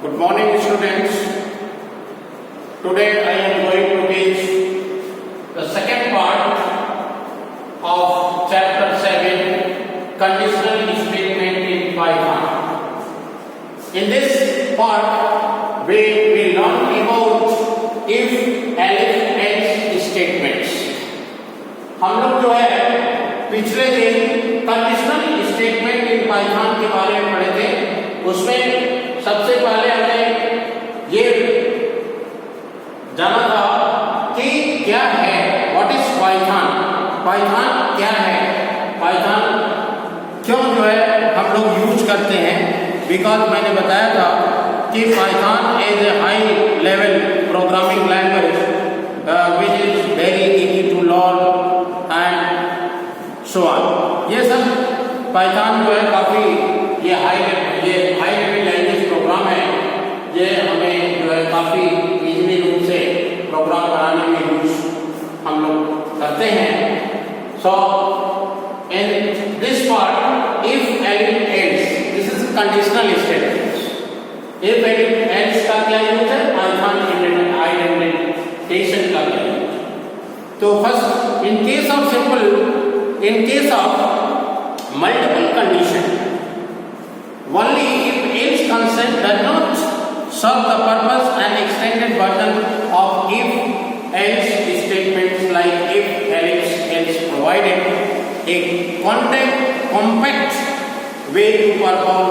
Good morning, students. Today I am going to teach the second part of chapter 7, conditional statement in Python. In this part, we will learn about if, else, else statements. हम लोग जो है पिछले दिन conditional statement in Python के बारे में पढ़े थे। उसमें सबसे पहले हमने ये जाना था कि क्या है, व्हाट इज पाइथन, पाइथन क्या है, पाइथन क्यों जो है हम लोग यूज करते हैं। बिकॉज मैंने बताया था कि Python is a high level programming language which is very easy to learn and so on. ये सब पाइथन जो है काफ़ी ये हाई लेवल लैंग्वेज प्रोग्राम है। ये हमें जो है काफ़ी इजीली रूप से प्रोग्राम बनाने में यूज हम लोग करते हैं। So in this part if and else, this is conditional statement. If and else का क्या यूज है, पाइथन आइडेंटिफिकेशन का क्या यूज है। तो first in case of simple, in case of multiple condition, only if else consent does not serve the purpose, an extended version of if else statements like if, else, else provided a compact way to perform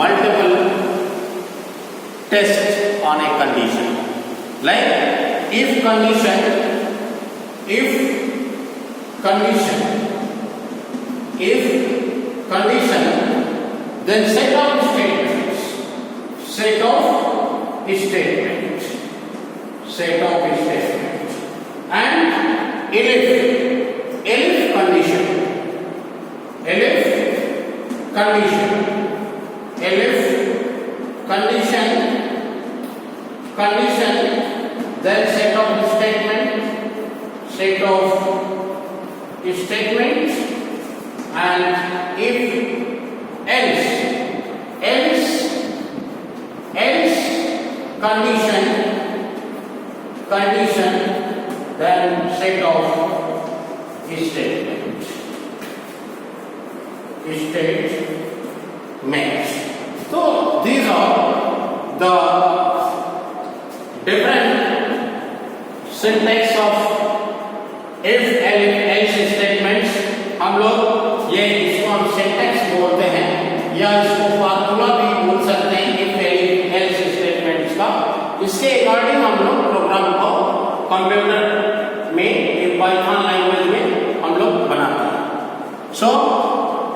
multiple tests on a condition. Like if condition, then set of statements, and elif condition, then set of statements, and if else condition, then set of statements. So these are the different syntax of if, else statements. हम लोग ये इसको हम syntax बोलते हैं या इसको formula भी बोल सकते हैं if, else स्टेटमेंट्स का। इसके अकॉर्डिंग हम लोग प्रोग्राम को कंप्यूटर में पाइथन लैंग्वेज में हम लोग बनाते हैं। सो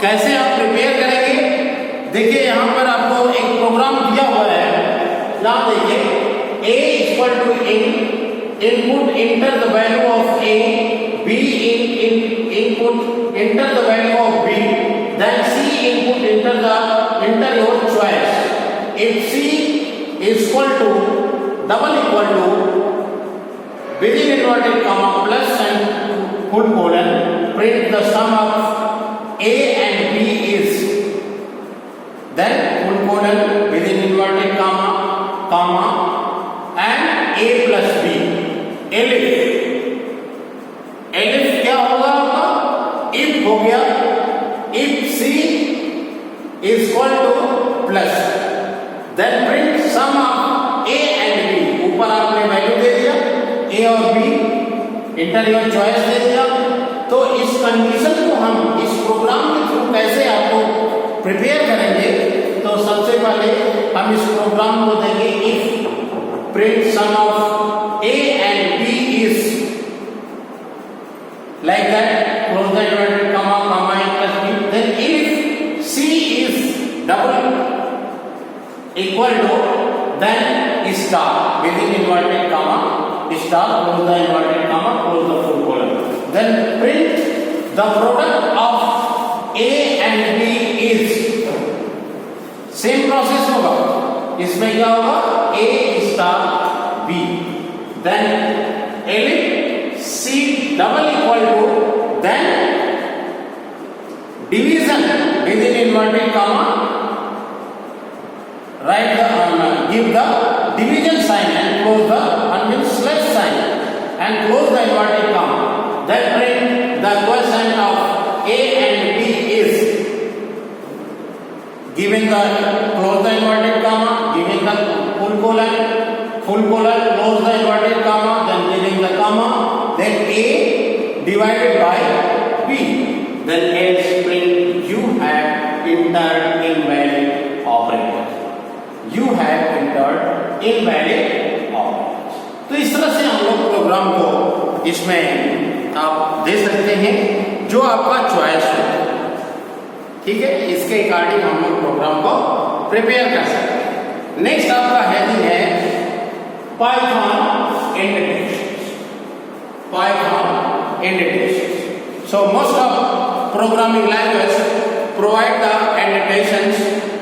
कैसे आप प्रिपेयर करेंगे, देखिए यहाँ पर आपको एक प्रोग्राम दिया हुआ है। यहाँ देखिए a equal to input enter the value of a, b input enter the value of b, then c input enter your choice. If c is equal to double equal to within inverted comma plus and full colon, print the sum of a and b is, then full colon within inverted comma and a plus b. elif क्या होगा आपका, if हो गया, if c is equal to plus, then print sum of a and b. ऊपर आपने value दे दिया a और b, inter your choice दे दिया। तो इस कंडीशन को हम इस प्रोग्राम के थ्रू कैसे आपको प्रिपेयर करेंगे, तो सबसे पहले हम इस प्रोग्राम को देंगे if print sum of a and b is like that, close the inverted comma and plus b, then if c is double equal to, then star within inverted comma star, close the inverted comma, close the full colon, then print the product of a and b is, same process होगा। इसमें क्या होगा, a star b, then elif c double equal to, then division within inverted comma, write the give the division sign and close the unmeans slash sign and close the inverted comma. Then print the question of A and B is given the close the inverted comma, giving the full colon, close the inverted comma, then giving the comma, then A divided by B. Then else print you have entered invalid operator. You have entered invalid operator. तो इस तरह से हम लोग programme को इसमें आप दे सकते हैं जो आपका चॉइस हो, ठीक है। इसके अकॉर्डिंग हम लोग प्रोग्राम को प्रिपेयर कर सकते हैं। नेक्स्ट आपका हेडिंग है Python indentations. Python indentations. So most of programming language provide the indentations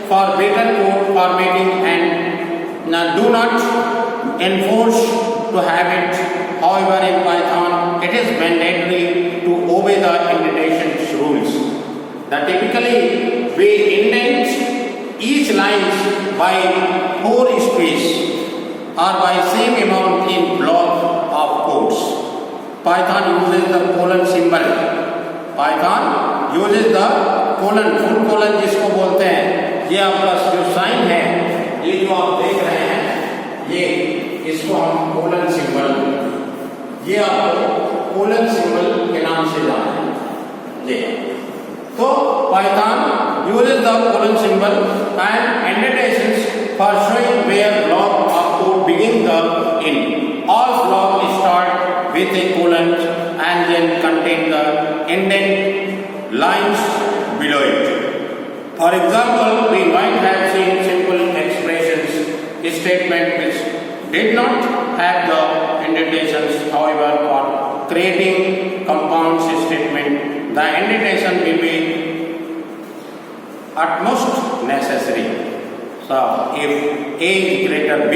for written code formatting and do not enforce to have it. However, in Python, it is mandatory to obey the indentations rules. That typically we indent each line by 4 space or by same amount in block of codes. Python uses the colon symbol. Python uses the colon, full colon जिसको बोलते हैं। ये आपका जो sign है, ये जो आप देख रहे हैं, ये इसको हम कोलन सिंबल, ये आपको कोलन सिंबल के नाम से जानते हैं। तो Python uses the colon symbol and indentations for showing where block of code begin the end. All blocks start with a colon and then contain the indent lines below it. For example, we might have seen simple expressions statement which did not have the indentations. However, for creating compound statement, the indentation will be utmost necessary. So, if A is greater B,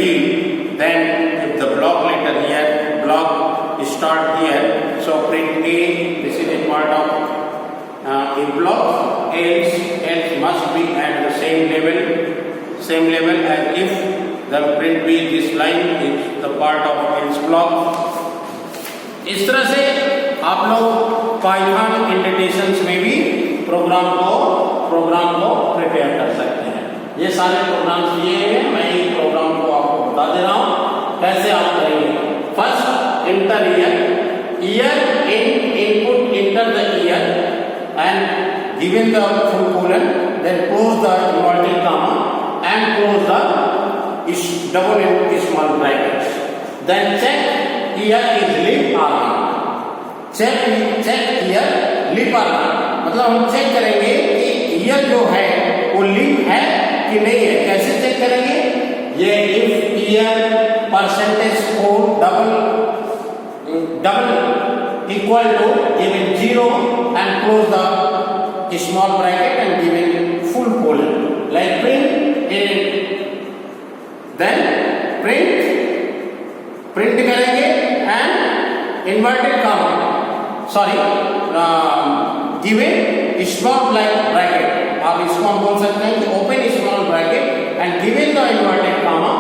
then if the block letter here, block start here, so print A. This is a part of a block. Else must be at the same level as if the print B. This line is the part of else block. इस तरह से आप लोग Python indentations में भी programme को prepare कर सकते हैं। ये सारे प्रोग्राम्स दिए हैं, मैं ये प्रोग्राम को आपको बता दे रहा हूँ कैसे आप करेंगे। First, inter year in input, enter the year and given the full colon, then close the inverted comma and close the double small brackets. Then check here is lip or not. check here lip or not, मतलब हम check करेंगे कि year जो है वो lip है कि नहीं है। कैसे चेक करेंगे? ये if ईयर परसेंटेज को double equal to given 0 and close the small bracket and given full colon, like print in, then print करेंगे and inverted comma, given small bracket, आप इसको हम बोल सकते हैं कि open small bracket and given the inverted comma,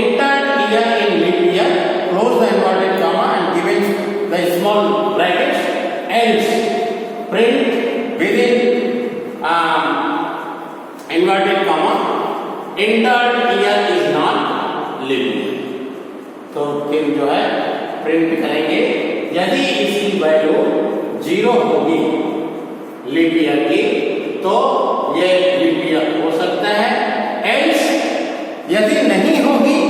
enter year in leap year, close the inverted comma and given the small brackets, else print within inverted comma, entered year is not leap year. तो फिर जो है print करेंगे, यदि इसकी value 0 होगी leap year की तो ये लीप ईयर हो सकता है। एल्स यदि नहीं होगी,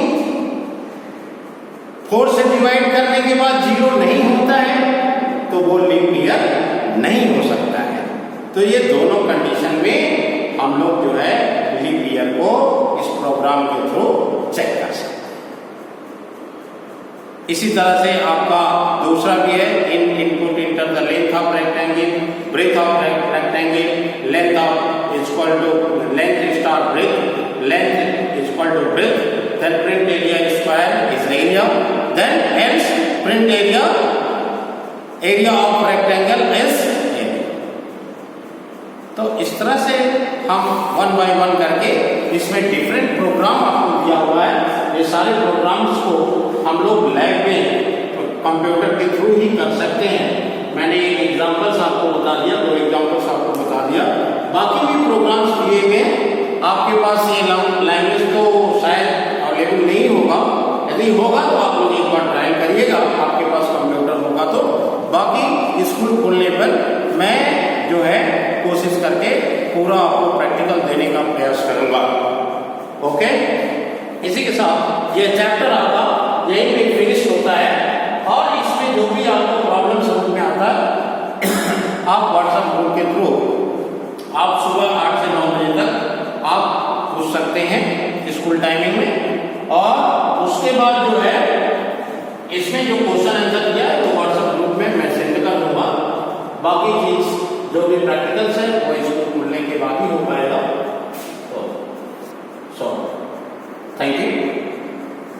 4 से डिवाइड करने के बाद 0 नहीं होता है तो वो लीप ईयर नहीं हो सकता है। तो ये दोनों कंडीशन में हम लोग जो है लीप ईयर को इस प्रोग्राम के थ्रू चेक कर सकते हैं। इसी तरह से आपका दूसरा भी है, in input enter the length of rectangle, breadth of rectangle, length of is equal to length star breadth, length is equal to breadth, then print area square is area, then else print area of rectangle is area. तो इस तरह से हम 1 bye 1 करके इसमें different programme आपको दिया हुआ है। ये सारे प्रोग्राम्स को हम लोग लैब में कंप्यूटर के थ्रू ही कर सकते हैं। मैंने एग्जांपल्स आपको बता दिया, 2 एग्जांपल्स आपको बता दिया। बाकी भी प्रोग्राम्स दिए गए, आपके पास ये लैंग्वेज तो शायद अवेलेबल नहीं होगा, यदि होगा तो आप लोग एक बार ट्रायल करिएगा, आपके पास कंप्यूटर होगा तो। बाकी स्कूल खोलने पर मैं जो है कोशिश करके पूरा आपको प्रैक्टिकल देने का प्रयास करूंगा। ओके, इसी के साथ ये चैप्टर आपका यही पे फिनिश होता है। और इसमें जो भी आपको प्रॉब्लम समझ में आता है आप व्हाट्सएप ग्रुप के थ्रू आप सुबह 8 से 9 बजे तक आप पूछ सकते हैं स्कूल टाइमिंग में। और उसके बाद जो है इसमें जो क्वेश्चन आंसर दिया है वो व्हाट्सएप ग्रुप में मैं सेंड कर दूंगा। बाकी चीज जो भी प्रैक्टिकल्स है वो स्कूल खुलने के बाद ही हो पाएगा। तो सो थैंक यू।